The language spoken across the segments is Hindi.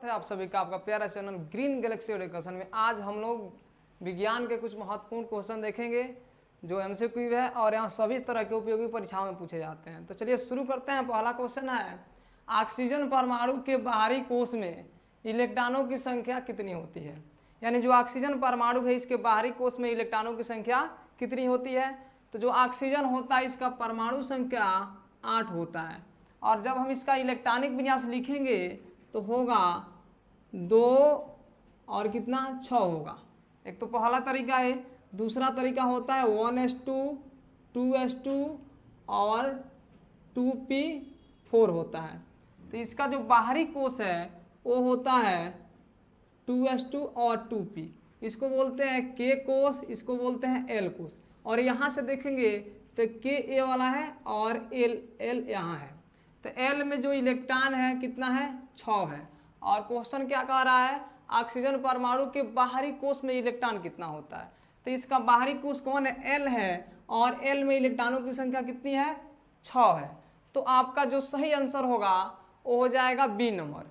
है आप सभी का आपका प्यारा चैनल ग्रीन गैलेक्सी एजुकेशन में। आज हम लोग विज्ञान के कुछ महत्वपूर्ण क्वेश्चन देखेंगे जो एमसीक्यू है और यहाँ सभी तरह के उपयोगी परीक्षाओं में पूछे जाते हैं। तो चलिए शुरू करते हैं। पहला क्वेश्चन है, ऑक्सीजन परमाणु के बाहरी कोश में इलेक्ट्रॉनों की संख्या कितनी होती है। यानी जो ऑक्सीजन परमाणु है इसके बाहरी कोश में इलेक्ट्रॉनों की संख्या कितनी होती है। तो जो ऑक्सीजन होता है इसका परमाणु संख्या 8 होता है और जब हम इसका इलेक्ट्रॉनिक विन्यास लिखेंगे तो होगा 2 और कितना 6 होगा। एक तो पहला तरीका है। दूसरा तरीका होता है 1s2 2s2 और 2p4 होता है। तो इसका जो बाहरी कोश है वो होता है 2s2 और 2p। इसको बोलते हैं k कोश, इसको बोलते हैं l कोश। और यहाँ से देखेंगे तो k a वाला है और l यहाँ है। तो l में जो इलेक्ट्रॉन है कितना है 6 है। और क्वेश्चन क्या कह रहा है, ऑक्सीजन परमाणु के बाहरी कोश में इलेक्ट्रॉन कितना होता है। तो इसका बाहरी कोश कौन है, l है और l में इलेक्ट्रॉनों की संख्या कितनी है 6 है। तो आपका जो सही आंसर होगा वो हो जाएगा बी नंबर।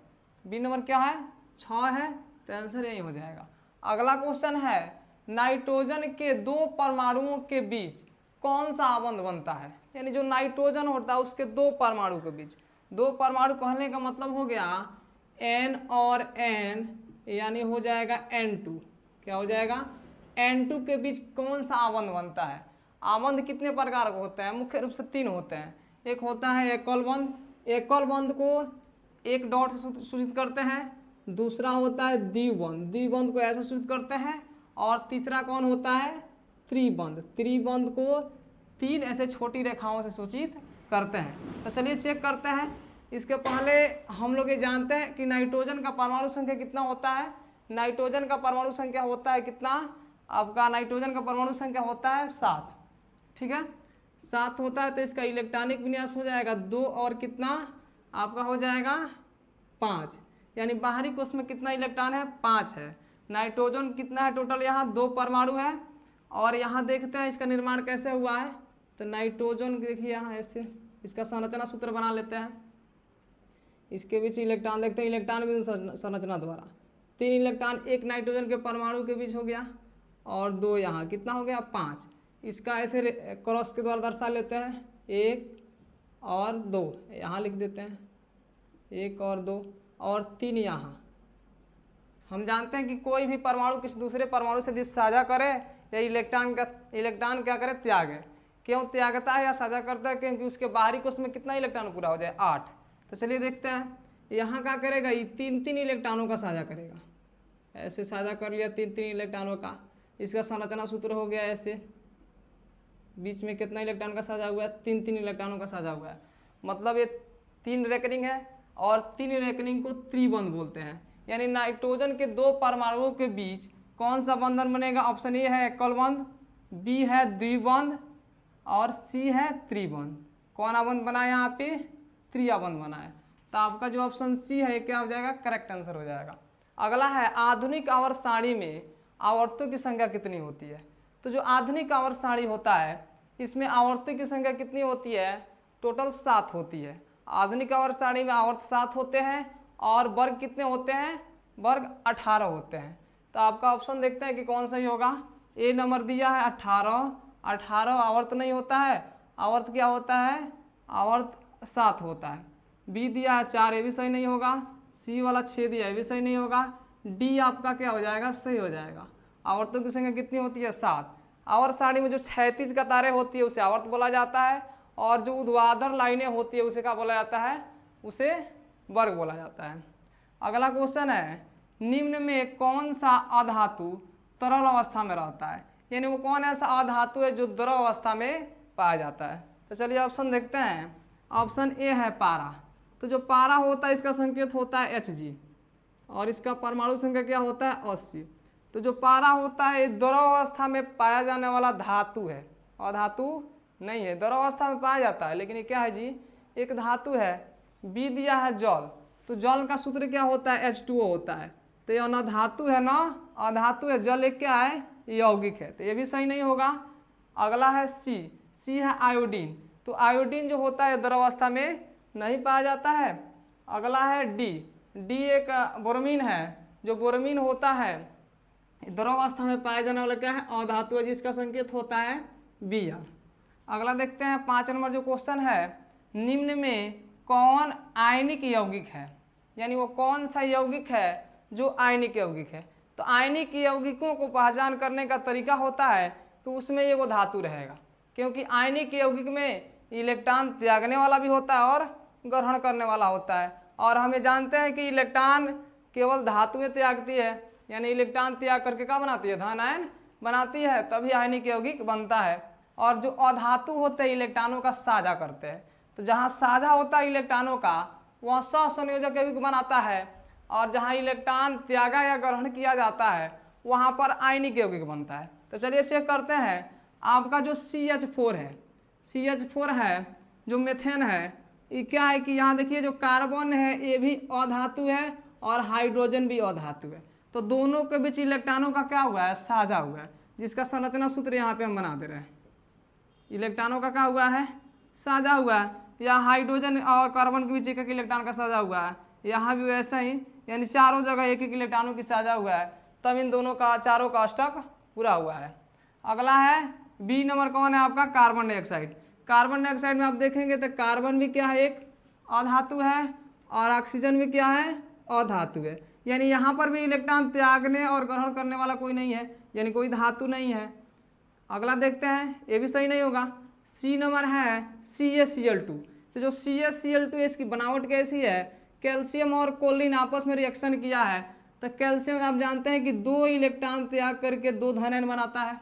बी नंबर क्या है 6 है, तो आंसर यही हो जाएगा। अगला क्वेश्चन है, नाइट्रोजन के 2 परमाणुओं के बीच कौन सा आबंध बनता है। यानी जो नाइट्रोजन होता है उसके 2 परमाणु के बीच, 2 परमाणु कहने का मतलब हो गया N और N, यानी हो जाएगा N2। क्या हो जाएगा N2 के बीच कौन सा आबंध बनता है। आबंध कितने प्रकार के होते हैं, मुख्य रूप से 3 होते हैं। एक होता है एकल बंध, एकल बंध को एक डॉट से सूचित करते हैं। दूसरा होता है द्विबंध, द्विबंध को ऐसे सूचित करते हैं। और तीसरा कौन होता है त्रिबंध, त्रिबंध को 3 ऐसे छोटी रेखाओं से सूचित करते हैं। तो चलिए चेक करते हैं। इसके पहले हम लोग ये जानते हैं कि नाइट्रोजन का परमाणु संख्या कितना होता है। नाइट्रोजन का परमाणु संख्या होता है कितना, आपका नाइट्रोजन का परमाणु संख्या होता है 7। ठीक है 7 होता है। तो इसका इलेक्ट्रॉनिक विन्यास हो जाएगा 2 और कितना आपका हो जाएगा 5। यानी बाहरी कोश में कितना इलेक्ट्रॉन है 5 है। नाइट्रोजन कितना है टोटल, यहाँ 2 परमाणु है। और यहाँ देखते हैं इसका निर्माण कैसे हुआ है। तो नाइट्रोजन देखिए यहाँ ऐसे इसका संरचना सूत्र बना लेते हैं। इसके बीच इलेक्ट्रॉन देखते हैं, इलेक्ट्रॉन बिंदु संरचना द्वारा 3 इलेक्ट्रॉन एक नाइट्रोजन के परमाणु के बीच हो गया और 2 यहाँ कितना हो गया 5। इसका ऐसे क्रॉस के द्वारा दर्शा लेते हैं 1 और 2 यहाँ लिख देते हैं, 1 और 2 और 3 यहाँ। हम जानते हैं कि कोई भी परमाणु किसी दूसरे परमाणु से साझा करे या इलेक्ट्रॉन क्या करे त्यागे। क्यों त्यागता है या साझा करता है, क्योंकि उसके बाहरी कोश में कितना इलेक्ट्रॉन पूरा हो जाए 8। तो चलिए देखते हैं यहाँ क्या करेगा, ये 3 इलेक्ट्रॉनों का साझा करेगा। ऐसे साझा कर लिया 3 इलेक्ट्रॉनों का। इसका संरचना सूत्र हो गया ऐसे, बीच में कितना इलेक्ट्रॉन का साझा हुआ है 3 इलेक्ट्रॉनों का साझा हुआ है। मतलब ये 3 रेकनिंग है और 3 रेकनिंग को त्रिबंध बोलते हैं। यानी नाइट्रोजन के 2 परमाणुओं के बीच कौन सा बंधन बनेगा। ऑप्शन ए है एकल बंध, बी है द्विबंध और सी है त्रिबंध। कौन आबंध बना है यहाँ पे, त्रिआबंध बना है। तो आपका जो ऑप्शन सी है क्या हो जाएगा, करेक्ट आंसर हो जाएगा। अगला है, आधुनिक आवर्त सारणी में आवर्तों की संख्या कितनी होती है। तो जो आधुनिक आवर्त सारणी होता है इसमें आवर्तों की संख्या कितनी होती है, टोटल 7 होती है। आधुनिक आवर्त सारणी में आवर्त 7 होते हैं और वर्ग कितने होते हैं, वर्ग 18 होते हैं। तो आपका ऑप्शन देखते हैं कि कौन सही होगा। ए नंबर दिया है 18 आवर्त नहीं होता है, आवर्त क्या होता है, आवर्त 7 होता है। बी दिया है 4, ये भी सही नहीं होगा। सी वाला 6 दिया है, ये भी सही नहीं होगा। डी आपका क्या हो जाएगा, सही हो जाएगा। आवर्तों की संख्या कितनी होती है 7। आवर्त सारणी में जो क्षैतिज कतारें होती है उसे आवर्त बोला जाता है और जो ऊर्ध्वाधर लाइनें होती है उसे क्या बोला जाता है, उसे वर्ग बोला जाता है। अगला क्वेश्चन है, निम्न में कौन सा अधातु तरल अवस्था में रहता है। यानी वो कौन ऐसा अधातु है जो द्रव अवस्था में पाया जाता है। तो चलिए ऑप्शन देखते हैं। ऑप्शन ए है पारा। तो जो पारा होता है इसका संकेत होता है Hg और इसका परमाणु संख्या क्या होता है 80। तो जो पारा होता है द्रव अवस्था में पाया जाने वाला धातु है, अधातु नहीं है, द्रव अवस्था में पाया जाता है लेकिन ये क्या है जी, एक धातु है। बी दिया है जल, तो जल का सूत्र क्या होता है H2O होता है। तो ये न धातु है ना अधातु है, जल एक क्या है यौगिक है, तो ये भी सही नहीं होगा। अगला है सी है आयोडीन। तो आयोडीन जो होता है द्रव अवस्था में नहीं पाया जाता है। अगला है डी, डी एक बोरोमीन है, जो बोरोमीन होता है द्रवावस्था में पाया जाने वाला क्या है, अधातु है, जिसका संकेत होता है Br। अगला देखते हैं 5 नंबर जो क्वेश्चन है, निम्न में कौन आयनिक यौगिक है, यानी वो कौन सा यौगिक है जो आयनिक यौगिक है। तो आयनिक यौगिकों को पहचान करने का तरीका होता है कि उसमें ये वो धातु रहेगा, क्योंकि आयनिक यौगिक में इलेक्ट्रॉन त्यागने वाला भी होता है और ग्रहण करने वाला होता है। और हमें जानते हैं कि इलेक्ट्रॉन केवल धातुएं त्यागती है, यानी इलेक्ट्रॉन त्याग करके क्या बनाती है, धन आयन बनाती है, तभी आयनिक यौगिक बनता है। और जो अधातु होते हैं इलेक्ट्रॉनों का साझा करते हैं, तो जहाँ साझा होता है इलेक्ट्रॉनों का वहाँ सहसंयोजक यौगिक बनाता है, और जहाँ इलेक्ट्रॉन त्यागा या ग्रहण किया जाता है वहाँ पर आयनिक यौगिक बनता है। तो चलिए चेक करते हैं, आपका जो CH4 है, CH4 है जो मेथेन है, ये क्या है कि यहाँ देखिए जो कार्बन है ये भी अधातु है और हाइड्रोजन भी अधातु है, तो दोनों के बीच इलेक्ट्रॉनों का क्या हुआ है, साझा हुआ है, जिसका संरचना सूत्र यहाँ पे हम बना दे रहे हैं। इलेक्ट्रॉनों का क्या हुआ है, साझा हुआ है, या हाइड्रोजन और कार्बन के बीच एक इलेक्ट्रॉन का साझा हुआ है, यहाँ भी वैसा ही, यानी चारों जगह एक एक इलेक्ट्रॉनों की साझा हुआ है, तब इन दोनों का चारों का अष्टक पूरा हुआ है। अगला है बी नंबर, कौन है आपका, कार्बन डाइऑक्साइड। कार्बन डाइऑक्साइड में आप देखेंगे तो कार्बन भी क्या है, एक अधातु है, और ऑक्सीजन भी क्या है, अधातु है, यानी यहाँ पर भी इलेक्ट्रॉन त्यागने और ग्रहण करने वाला कोई नहीं है, यानी कोई धातु नहीं है। अगला देखते हैं, ये भी सही नहीं होगा। सी नंबर है CaCl2। तो जो CaCl2 इसकी बनावट कैसी है, कैल्शियम और कोलिन आपस में रिएक्शन किया है, तो कैल्शियम आप जानते हैं कि 2 इलेक्ट्रॉन त्याग करके 2 धन आयन बनाता है,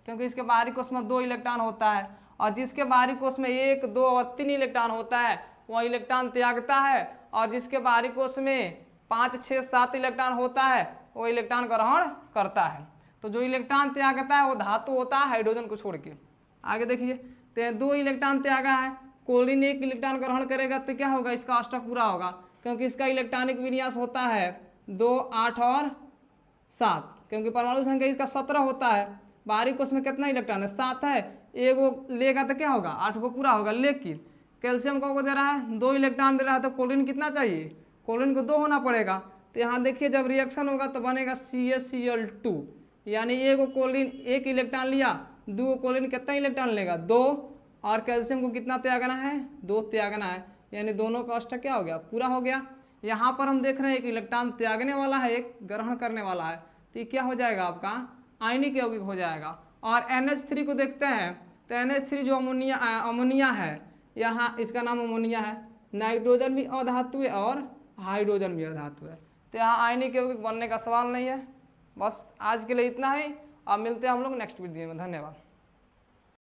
क्योंकि इसके बाहरी कोश में 2 इलेक्ट्रॉन होता है, और जिसके बाहरी कोश में 1, 2 और 3 इलेक्ट्रॉन होता है वह इलेक्ट्रॉन त्यागता है, और जिसके बाहरी कोश में 5, 6, 7 इलेक्ट्रॉन होता है वो इलेक्ट्रॉन ग्रहण करता है। तो जो इलेक्ट्रॉन त्यागता है वो धातु होता है हाइड्रोजन को छोड़ के। आगे देखिए, तो 2 इलेक्ट्रॉन त्यागा है, कोलिन 1 इलेक्ट्रॉन ग्रहण करेगा, तो क्या होगा, इसका अष्टक पूरा होगा, क्योंकि इसका इलेक्ट्रॉनिक विन्यास होता है 2, 8 और 7, क्योंकि परमाणु संख्या इसका 17 होता है, बाहरी कोश में कितना इलेक्ट्रॉन है, 7 है, एक वो लेगा तो क्या होगा, 8 को पूरा होगा। लेकिन कैल्शियम को दे रहा है 2 इलेक्ट्रॉन दे रहा है, तो कोलिन कितना चाहिए, कोलिन को 2 होना पड़ेगा। तो यहाँ देखिए जब रिएक्शन होगा तो बनेगा CaCl2, यानी एक कोलिन 1 इलेक्ट्रॉन लिया, 2 कोलिन कितना इलेक्ट्रॉन लेगा, 2, और कैल्शियम को कितना त्यागना है, 2 त्यागना है, यानी दोनों का अष्टक क्या हो गया, पूरा हो गया। यहाँ पर हम देख रहे हैं एक इलेक्ट्रॉन त्यागने वाला है, एक ग्रहण करने वाला है, तो ये क्या हो जाएगा, आपका आयनिक यौगिक हो जाएगा। और NH3 को देखते हैं, तो NH3 जो अमोनिया है, यहाँ इसका नाम अमोनिया है, नाइट्रोजन भी अधातु है और हाइड्रोजन भी अधातु है, तो यहाँ आयनिक यौगिक बनने का सवाल नहीं है। बस आज के लिए इतना ही, अब मिलते हैं हम लोग नेक्स्ट वीडियो में, धन्यवाद।